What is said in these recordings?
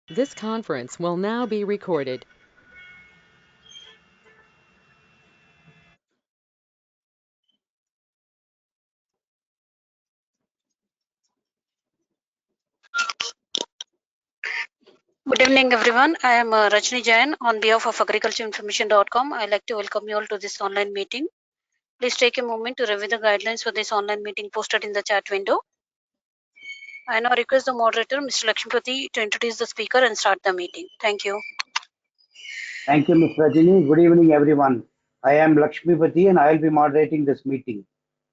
This conference will now be recorded. Good evening, everyone. I am Rajni Jain. On behalf of agricultureinformation.com, I'd like to welcome you all to this online meeting. Please take a moment to review the guidelines for this online meeting posted in the chat window. I now request the moderator, Mr. Lakshmipati, to introduce the speaker and start the meeting. Thank you. Thank you, Ms. Rajini. Good evening, everyone. I am Lakshmipati and I will be moderating this meeting.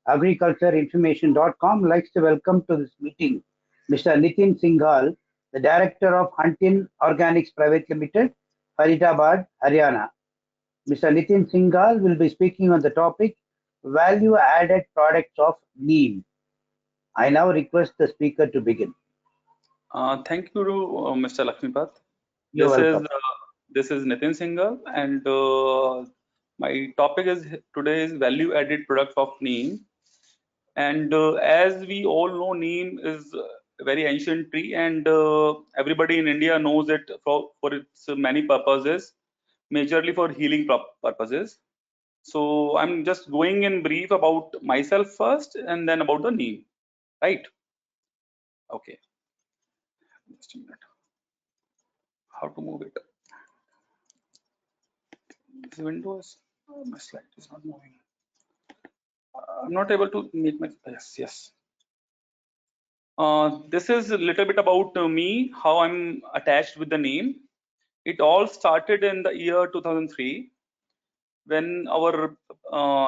Agricultureinformation.com likes to welcome to this meeting Mr. Nitin Singhal, the Director of Huntin Organics Private Limited, Faridabad, Haryana. Mr. Nitin Singhal will be speaking on the topic Value Added Products of neem. I now request the speaker to begin. Thank you, Mr. Lakshmipat. You're welcome. This is Nitin Singhal, and my topic is today is value added products of neem. And as we all know, neem is a very ancient tree, and everybody in India knows it for its many purposes, majorly for healing purposes. So I'm just going in brief about myself first, and then about the neem, right? Okay. Just a minute. How to move it? This window is my slide is not moving. I'm not able to make my yes. This is a little bit about me, how I'm attached with the name. It all started in the year 2003 when our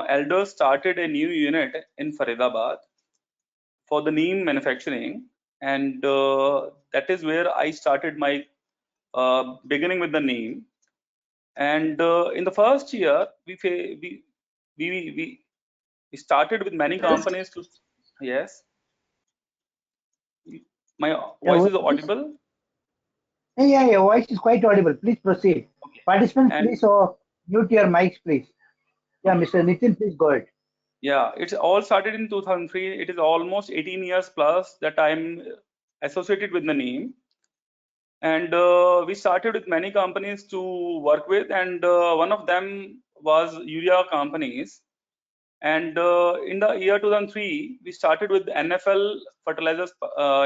elders started a new unit in Faridabad for the neem manufacturing, and that is where I started my beginning with the neem. And in the first year, we started with many companies to yes. My voice is audible. Yeah, your voice is quite audible. Please proceed. Okay. Participants, And please mute your mics, please. Yeah, Mr. Nitin, please go ahead. yeah, it's all started in 2003. It is almost 18 years plus that I'm associated with the name. And we started with many companies to work with, and one of them was urea companies. And in the year 2003, we started with NFL fertilizers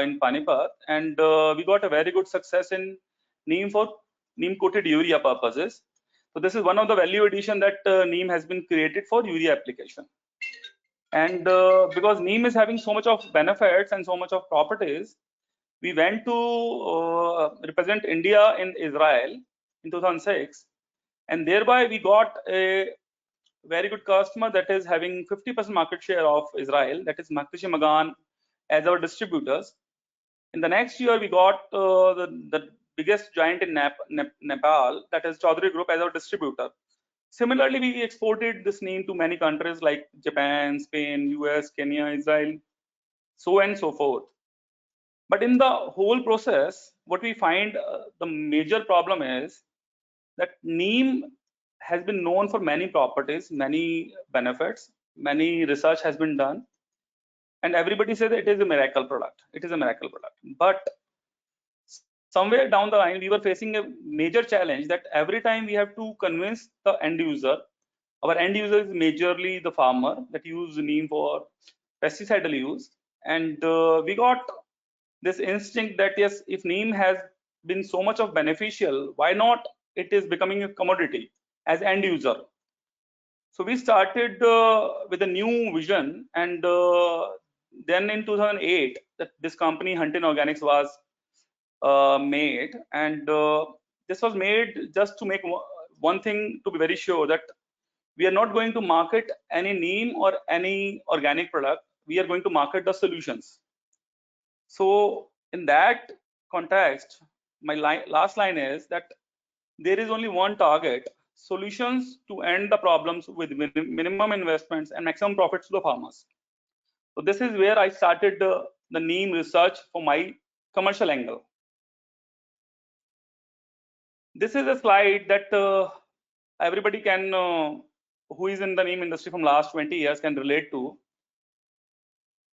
in Panipat, and we got a very good success in neem for neem coated urea purposes. So this is one of the value addition that neem has been created for urea application. And because neem is having so much of benefits and so much of properties, we went to represent India in Israel in 2006, and thereby we got a very good customer that is having 50% market share of Israel, that is Maktishi Magan, as our distributors. In the next year, we got the biggest giant in Nepal, that is Chaudhary Group, as our distributor. Similarly, we exported this neem to many countries like Japan, Spain, US, Kenya, Israel, so and so forth. But in the whole process, what we find the major problem is that neem has been known for many properties, many benefits, many research has been done, and everybody says that it is a miracle product. It is a miracle product. But somewhere down the line, we were facing a major challenge that every time we have to convince the end user. Our end user is majorly the farmer that use neem for pesticidal use, and we got this instinct that yes, if neem has been so much of beneficial, why not it is becoming a commodity as end user. So we started with a new vision, and then in 2008 this company Huntin Organics was made, and this was made just to make one thing, to be very sure that we are not going to market any neem or any organic product. We are going to market the solutions. So in that context, my last line is that there is only one target: solutions to end the problems with minimum investments and maximum profits to the farmers. So this is where I started the neem research for my commercial angle. This is a slide that everybody can who is in the neem industry from last 20 years can relate to.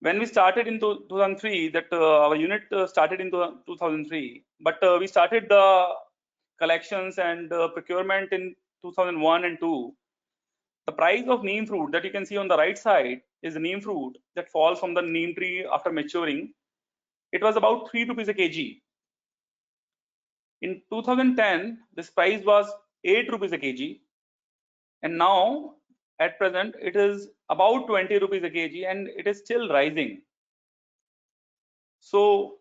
when we started in 2003, that our unit started in 2003, but we started the collections and procurement in 2001 and 2. The price of neem fruit that you can see on the right side is the neem fruit that falls from the neem tree after maturing. It was about 3 rupees a kg. In 2010, this price was 8 rupees a kg, and now at present it is about 20 rupees a kg, and it is still rising. So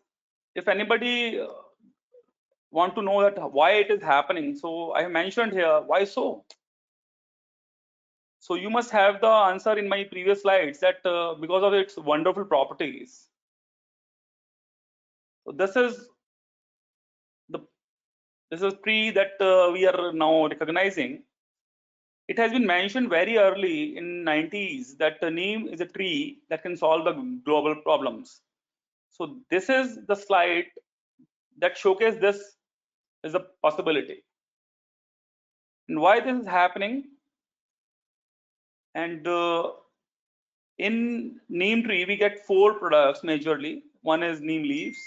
if anybody want to know that why it is happening, so I have mentioned here why so. So you must have the answer in my previous slides that because of its wonderful properties. So this is a tree that we are now recognizing. It has been mentioned very early in 90s that the neem is a tree that can solve the global problems. So this is the slide that showcases this as a possibility. And why this is happening? And in neem tree, we get 4 products majorly. One is neem leaves,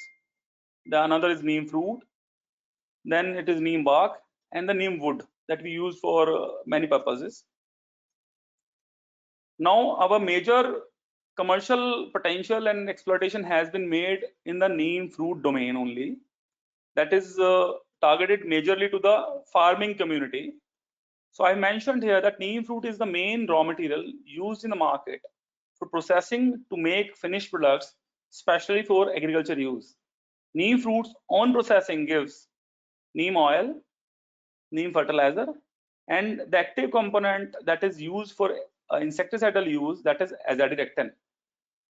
the another is neem fruit, then it is neem bark, and the neem wood that we use for many purposes. Now our major commercial potential and exploitation has been made in the neem fruit domain only. That is targeted majorly to the farming community. So I mentioned here that neem fruit is the main raw material used in the market for processing to make finished products, especially for agriculture use. Neem fruit's own processing gives neem oil, neem fertilizer, and the active component that is used for insecticidal use, that is azadirachtin.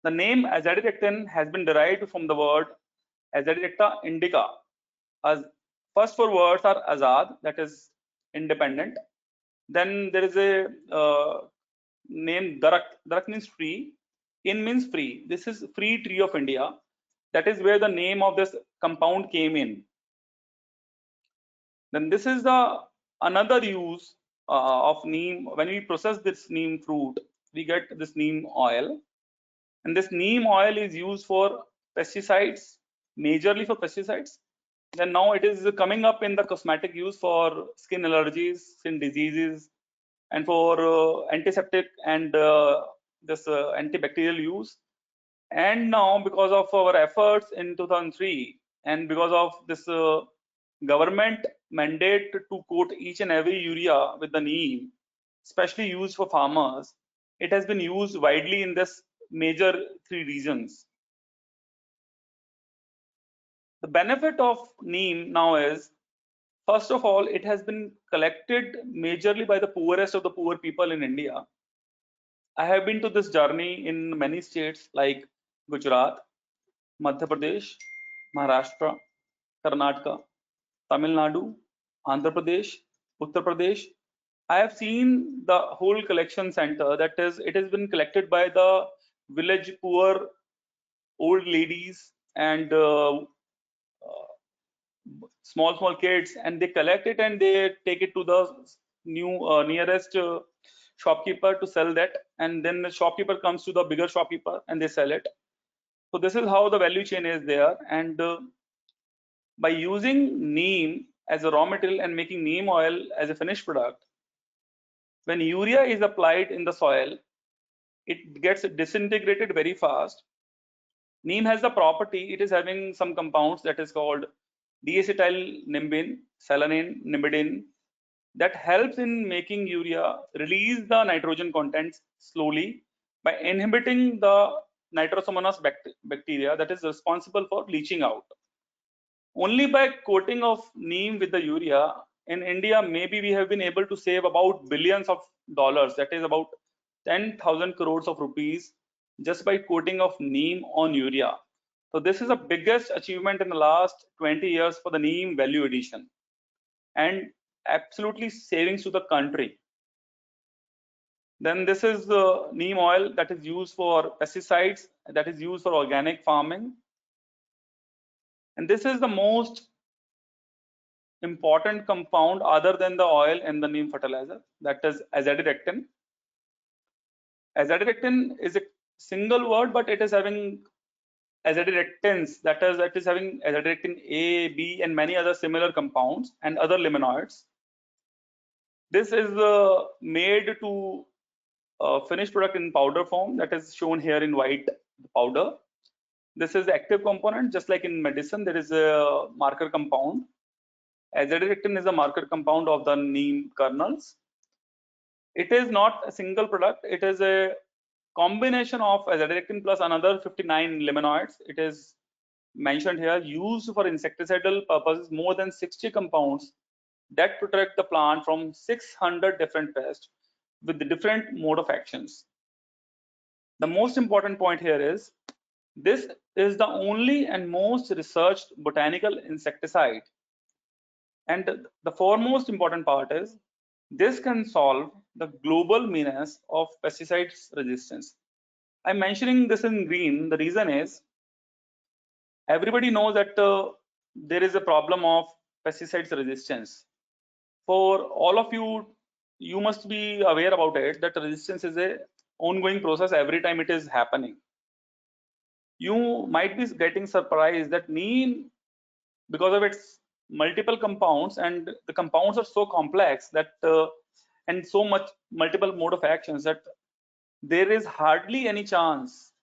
The name azadirachtin has been derived from the word Azadirachta indica. As first 4 words are azad, that is independent. Then there is a name darak. Darak means tree. In means free. This is free tree of India. That is where the name of this compound came in. Then this is the another use of neem. When we process this neem fruit, we get this neem oil, and this neem oil is used for pesticides, majorly for pesticides. Then now it is coming up in the cosmetic use for skin allergies, skin diseases, and for antiseptic and this antibacterial use. And now because of our efforts in 2003 and because of this government mandate to coat each and every urea with the neem, especially used for farmers, it has been used widely in this major 3 regions. The benefit of neem now is, first of all, it has been collected majorly by the poorest of the poor people in India. I have been to this journey in many states like Gujarat, Madhya Pradesh, Maharashtra, Karnataka, Tamil Nadu, Andhra Pradesh, Uttar Pradesh. I have seen the whole collection center, that is, it has been collected by the village poor old ladies and small kids, and they collect it and they take it to the nearest shopkeeper to sell that, and then the shopkeeper comes to the bigger shopkeeper and they sell it. So this is how the value chain is there. And by using neem as a raw material and making neem oil as a finished product, when urea is applied in the soil, it gets disintegrated very fast. Neem has the property, it is having some compounds that is called diacetyl nimbin, selenin, nimidin, that helps in making urea release the nitrogen contents slowly by inhibiting the nitrosomonas bacteria that is responsible for leaching out. Only by coating of neem with the urea in India, maybe we have been able to save about billions of dollars, that is about 10,000 crores of rupees, just by coating of neem on urea. So this is the biggest achievement in the last 20 years for the neem value addition, and absolutely savings to the country. Then this is the neem oil that is used for pesticides, that is used for organic farming. And this is the most important compound other than the oil and the neem fertilizer, that is azadirachtin. Azadirachtin is a single word, but it is having azadirachtins, that is, it is having azadirachtin A, B, and many other similar compounds and other liminoids. This is made to finished product in powder form, that is shown here in white powder. This is the active component. Just like in medicine, there is a marker compound. Azadirachtin is a marker compound of the neem kernels. It is not a single product. It is a combination of azadirachtin plus another 59 liminoids. It is mentioned here, used for insecticidal purposes, more than 60 compounds that protect the plant from 600 different pests with the different mode of actions. The most important point here is this is the only and most researched botanical insecticide. And the foremost important part is this can solve the global menace of pesticides resistance. I'm mentioning this in green. The reason is everybody knows that there is a problem of pesticides resistance. For all of you, you must be aware about it that resistance is a ongoing process every time it is happening. You might be getting surprised that neem, because of its multiple compounds, and the compounds are so complex that and so much multiple mode of actions, that there is hardly any chance,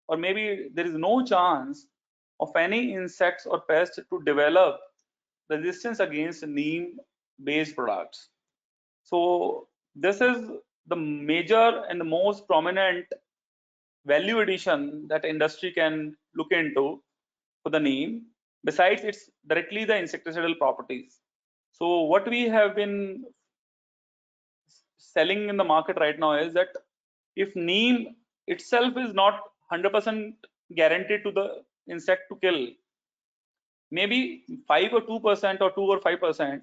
or maybe there is no chance of any insects or pests to develop resistance against neem based products. So this is the major and the most prominent value addition that industry can look into for the neem, besides its directly the insecticidal properties. So what we have been selling in the market right now is that if neem itself is not 100% guaranteed to the insect to kill, maybe 5 or 2% or 2 or 5%,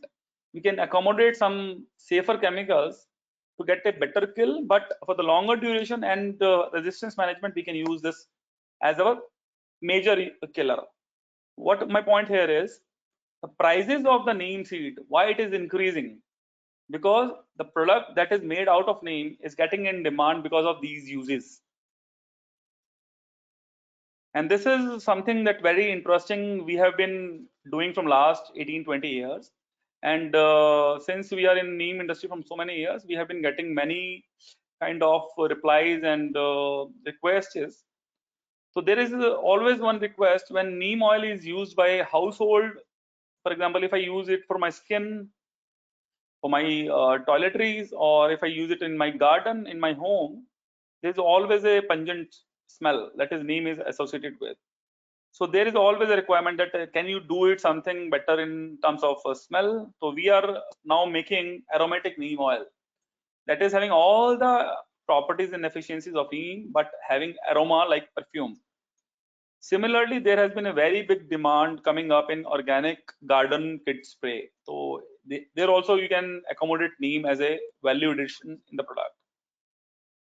we can accommodate some safer chemicals to get a better kill, but for the longer duration and resistance management, we can use this as our major killer. What my point here is, the prices of the neem seed, why it is increasing? Because the product that is made out of neem is getting in demand because of these uses. And this is something that very interesting we have been doing from last 18-20 years. And since we are in neem industry from so many years, we have been getting many kind of replies and requests. So there is always one request when neem oil is used by a household. For example, if I use it for my skin, for my toiletries, or if I use it in my garden, in my home, there's always a pungent smell that is neem is associated with. So there is always a requirement that can you do it something better in terms of smell. So we are now making aromatic neem oil that is having all the properties and efficiencies of neem, but having aroma like perfume. Similarly, there has been a very big demand coming up in organic garden kit spray. So there also you can accommodate neem as a value addition in the product.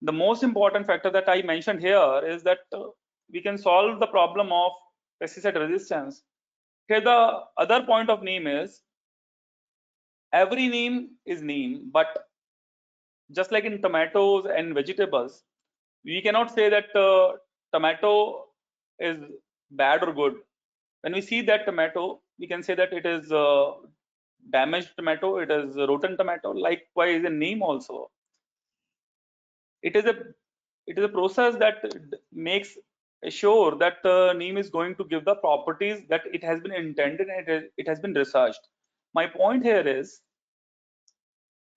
The most important factor that I mentioned here is that we can solve the problem of pesticide resistance. Here the other point of neem is every neem is neem, but just like in tomatoes and vegetables, we cannot say that tomato is bad or good. When we see that tomato, we can say that it is damaged tomato, it is rotten tomato. Likewise in neem also, it is a process that makes sure that neem is going to give the properties that it has been intended and it has been researched. My point here is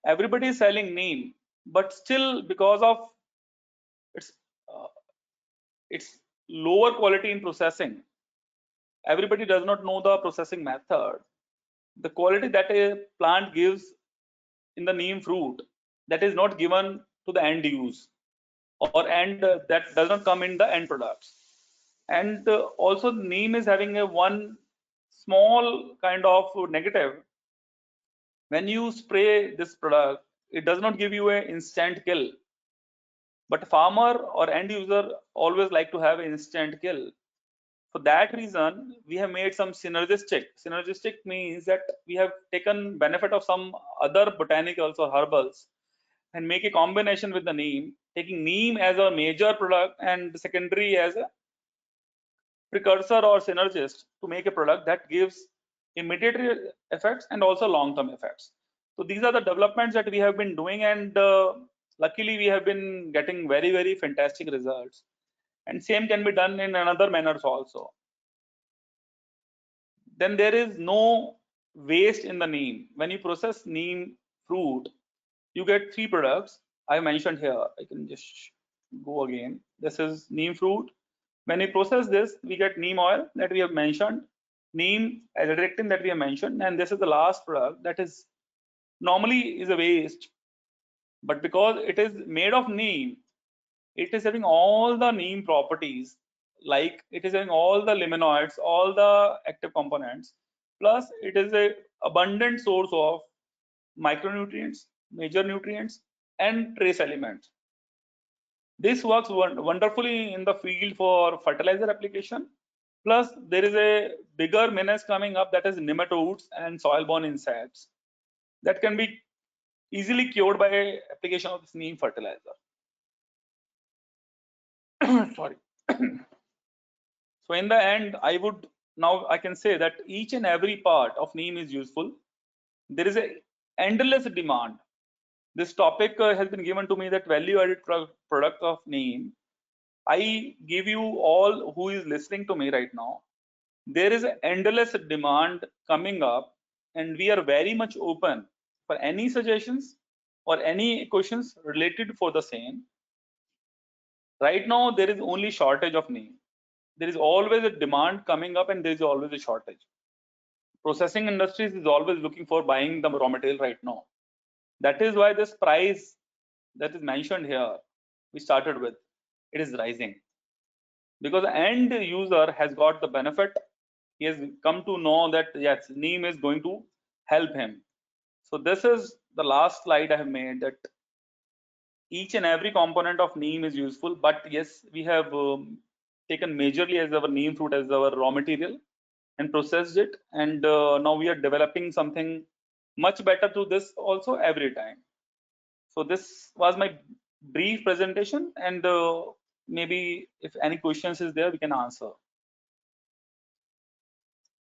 everybody is selling neem, but still because of its its lower quality in processing, everybody does not know the processing method. The quality that a plant gives in the neem fruit, that is not given to the end use, or that does not come in the end products. And also neem is having a one small kind of negative. When you spray this product, it does not give you an instant kill, but farmer or end user always like to have an instant kill. For that reason, we have made some synergistic. Synergistic means that we have taken benefit of some other botanicals or herbals and make a combination with the neem taking neem as a major product and secondary as a precursor or synergist to make a product that gives immediate effects and also long-term effects. So these are the developments that we have been doing, and luckily we have been getting very fantastic results. And same can be done in another manners also. Then there is no waste in the neem. When you process neem fruit, you get three products I mentioned here. I can just go again. This is neem fruit. When we process this, we get neem oil that we have mentioned, neem additive that we have mentioned, and this is the last product that is normally is a waste, but because it is made of neem, it is having all the neem properties, like it is having all the liminoids, all the active components, plus it is a abundant source of micronutrients, major nutrients, and trace elements. This works wonderfully in the field for fertilizer application. Plus, there is a bigger menace coming up, that is nematodes and soil-borne insects that can be easily cured by application of this neem fertilizer. Sorry. So in the end, I can say that each and every part of neem is useful. There is a endless demand. This topic has been given to me, that value-added product of neem. I give you all who is listening to me right now, there is an endless demand coming up, and we are very much open for any suggestions or any questions related for the same. Right now, there is only shortage of neem. There is always a demand coming up, and there is always a shortage. Processing industries is always looking for buying the raw material right now. That is why this price that is mentioned here, we started with, it is rising. Because the end user has got the benefit. He has come to know that yes, neem is going to help him. So this is the last slide I have made, that each and every component of neem is useful, but yes, we have taken majorly as our neem fruit as our raw material and processed it, and now we are developing something much better to this also every time. So this was my brief presentation, and maybe if any questions is there, we can answer.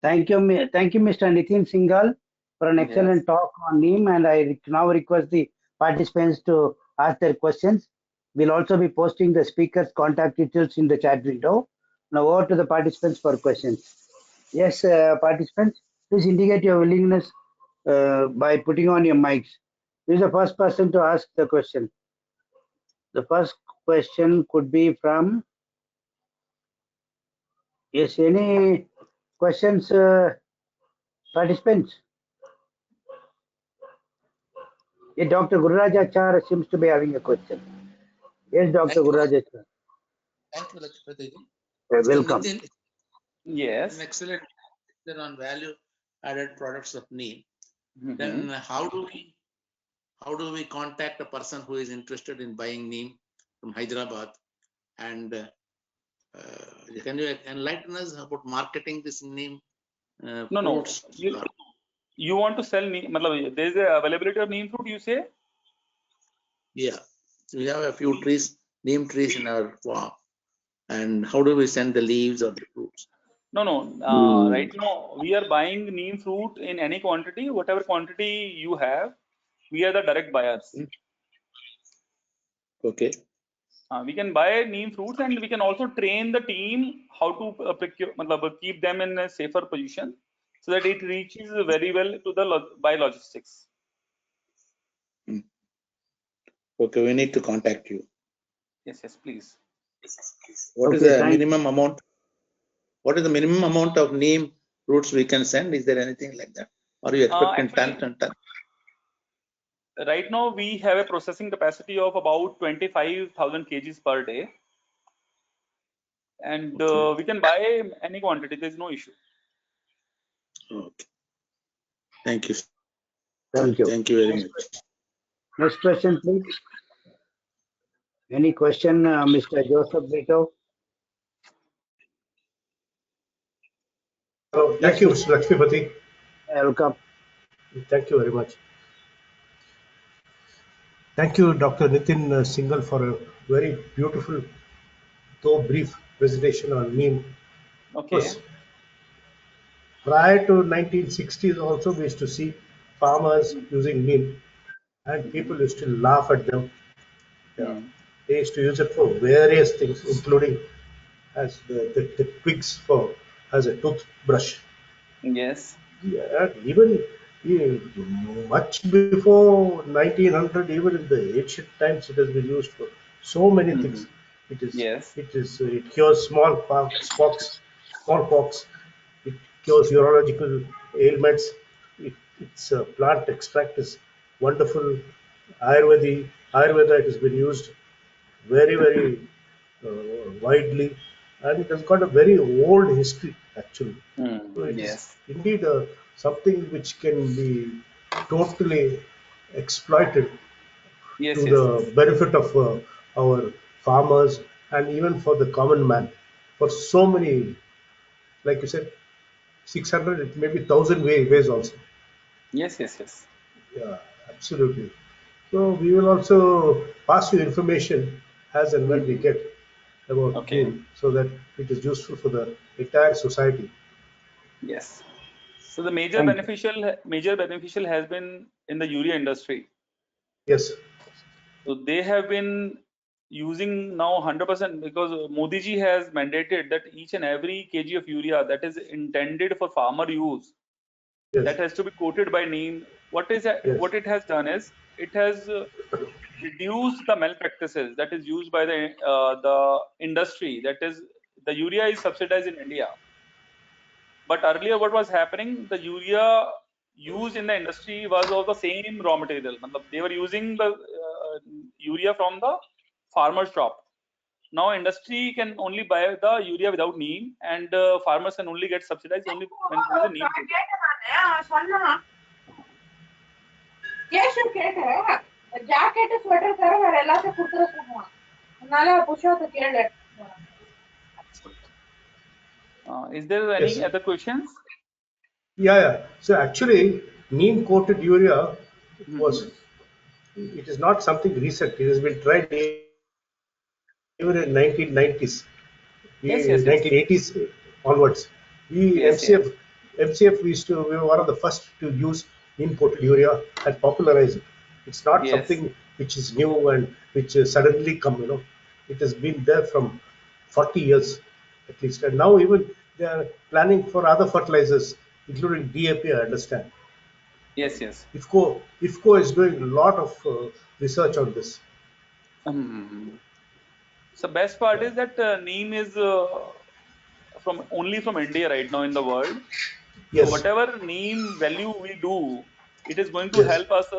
Thank you, Mr. Nitin Singhal, for an excellent talk on neem, and I now request the participants to ask their questions. We'll also be posting the speaker's contact details in the chat window. Now over to the participants for questions. Yes, participants, please indicate your willingness by putting on your mics. Who is the first person to ask the question? The first question could be from, yes, any questions, participants? Yeah, Dr. Gururajachar seems to be having a question. Yes, Dr. Gururajachar. Thank you, Lakshmipati. Welcome. Nitin, Yes. an excellent lecture on value-added products of neem. Mhm. Then how do we contact a person who is interested in buying neem from Hyderabad? And can you enlighten us about marketing this neem fruits? No. You want to sell neem? There is a availability of neem fruit, you say? Yeah, we have a few trees, neem trees in our farm. And how do we send the leaves or the fruits? No. Right now, we are buying neem fruit in any quantity, whatever quantity you have. We are the direct buyers. Okay. We can buy neem fruits, and we can also train the team how to procure, keep them in a safer position, so that it reaches very well to the by logistics. Okay, we need to contact you. Yes, please. What is the minimum amount? What is the minimum amount of neem fruits we can send? Is there anything like that? Are you expecting tons and tons? Right now, we have a processing capacity of about 25,000 kgs per day, and we can buy any quantity. There is no issue. Okay. Thank you. Thank you. Thank you very much. Next question, please. Any question, Mr. Joseph Brito? Hello. Thank you, Mr. Lakshmipati. Welcome. Thank you very much. Thank you, Dr. Nitin Singhal, for a very beautiful, though brief presentation on neem. Okay. Because prior to 1960s also we used to see farmers using neem and Mm-hmm. people used to laugh at them. Yeah. Mm. They used to use it for various things, including as the twigs for as a toothbrush. Yes. Yeah, even much before 1900, even in the ancient times, it has been used for so many Mm-hmm. things. It is, Yes. it cures smallpox. It cures urological ailments. Its plant extract is wonderful. Ayurveda, it has been used very widely, and it has got a very old history actually. So Mm. it is Yes. indeed something which can be totally exploited Yes. to Yes. the Yes. benefit of our farmers and even for the common man. For so many, like you said, 600, it may be 1,000 ways also. Yes. Yes. Yes. Yeah, absolutely. So we will also pass you information as and when we Mm-hmm. get about Okay. NEEM so that it is useful for the entire society. Yes. So the Thank you. major beneficial has been in the urea industry. Yes, So they have been using now 100% because Modi ji has mandated that each and every kg of urea that is intended for farmer use, yes, that has to be coated by neem. yes, What it has done is it has reduced the malpractices that is used by the industry. That is, the urea is subsidized in India. But earlier, what was happening? The urea used in the industry was of the same raw material. Matlab, they were using the urea from the farmer's shop. Now, industry can only buy the urea without neem, and farmers can only get subsidized only when there is a neem coating. கேஷு கேட்டேன் jacket sweater தவிர வேற எல்லாத்தையும் கொடுத்துட சொல்லுவான் அதனால புஷோத்தை கேளு Is there any yes. other questions? Yeah, yeah. So actually, neem coated urea Mm-hmm. was, it is not something recent. It has been tried even in 1990s. Yes, yes, 1980s yes, onwards. yes, yes, MCF, we were one of the first to use neem coated urea and popularize it. It's not yes, something which is new and which suddenly come. It has been there from 40 years at least. And now even they are planning for other fertilizers, including DAP, I understand. yes, yes. IFCO is doing a lot of research on this. Mhm. So best part Yeah. is that neem is from only from India right now in the world. So Yes, whatever neem value we do, it is going to yes. help us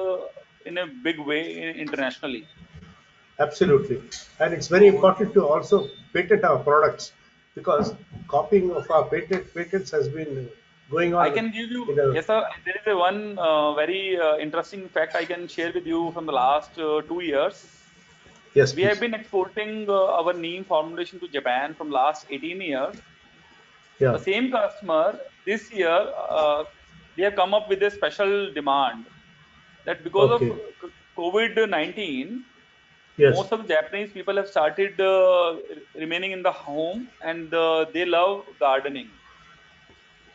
in a big way internationally. Absolutely. And it's very So important to also patent our products because copying of our patents has been going I on can give you, in a, yes, sir. There is a one very interesting fact I can share with you from the last 2 years. yes, We have please. been exporting our neem formulation to Japan from last 18 years. The Yeah. same customer this year, they have come up with a special demand that because of Okay. COVID-19, Yes. most of the Japanese people have started remaining in the home and they love gardening.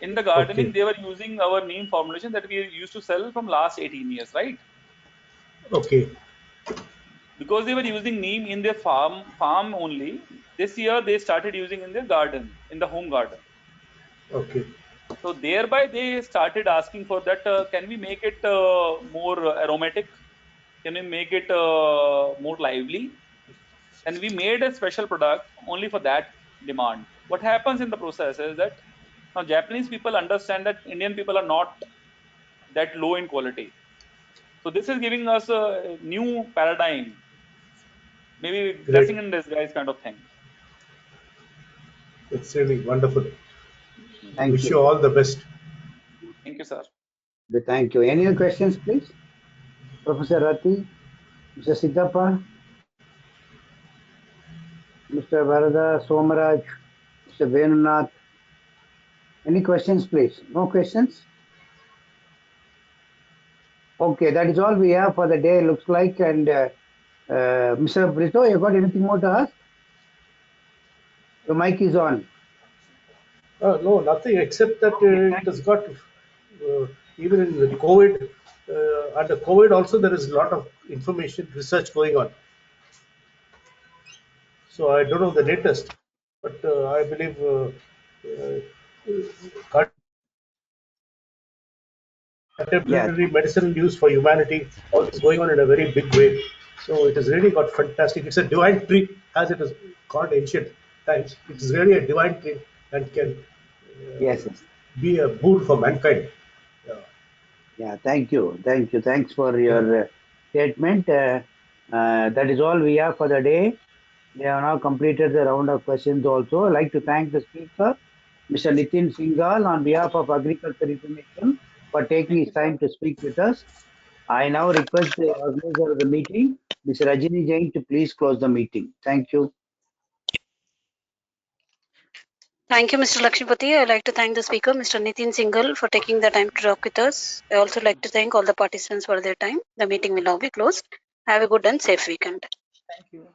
In the gardening, Okay. they were using our neem formulation that we used to sell from last 18 years, right? Okay. Because they were using neem in their farm only. This year, they started using in their garden, in the home garden. Okay. So thereby they started asking for that. Can we make it more aromatic? Can we make it more lively? And we made a special product only for that demand. What happens in the process is that now Japanese people understand that Indian people are not that low in quality. So this is giving us a new paradigm, maybe blessing Great. in disguise kind of thing. It's really wonderful. Thank Wish you. you all the best. Thank you, sir. Thank you. Any other questions, please? Professor Rati, Mr. Siddhappa, Mr. Varada, Somaraj, Mr. Venunath. Any questions, please? No questions? Okay, that is all we have for the day, looks like. And Mr. Brito, you got anything more to ask? The mic is on. No, nothing except that Okay, it thank has you. got, even in the COVID, under COVID also there is a lot of information research going on. So I don't know the latest, but I believe Yes, contemporary medicinal use for humanity is going on in a very big way. So it has really got fantastic. It's a divine tree, as it is called ancient times. It is really a divine tree and can yes, yes. be a boon for mankind. Yeah. Yeah, thank you. Thank you. Thanks for Yeah. your statement. That is all we have for the day. We have now completed the round of questions also. I'd like to thank the speaker, Mr. Nitin Singhal, on behalf of Agriculture Information, for taking Thank his you, sir. time to speak with us. I now request the organizer of the meeting, Ms. Rajini Jain, to please close the meeting. Thank you. Thank you, Mr. Lakshmipati. I'd like to thank the speaker, Mr. Nitin Singhal, for taking the time to talk with us. I also like to thank all the participants for their time. The meeting will now be closed. Have a good and safe weekend. Thank you.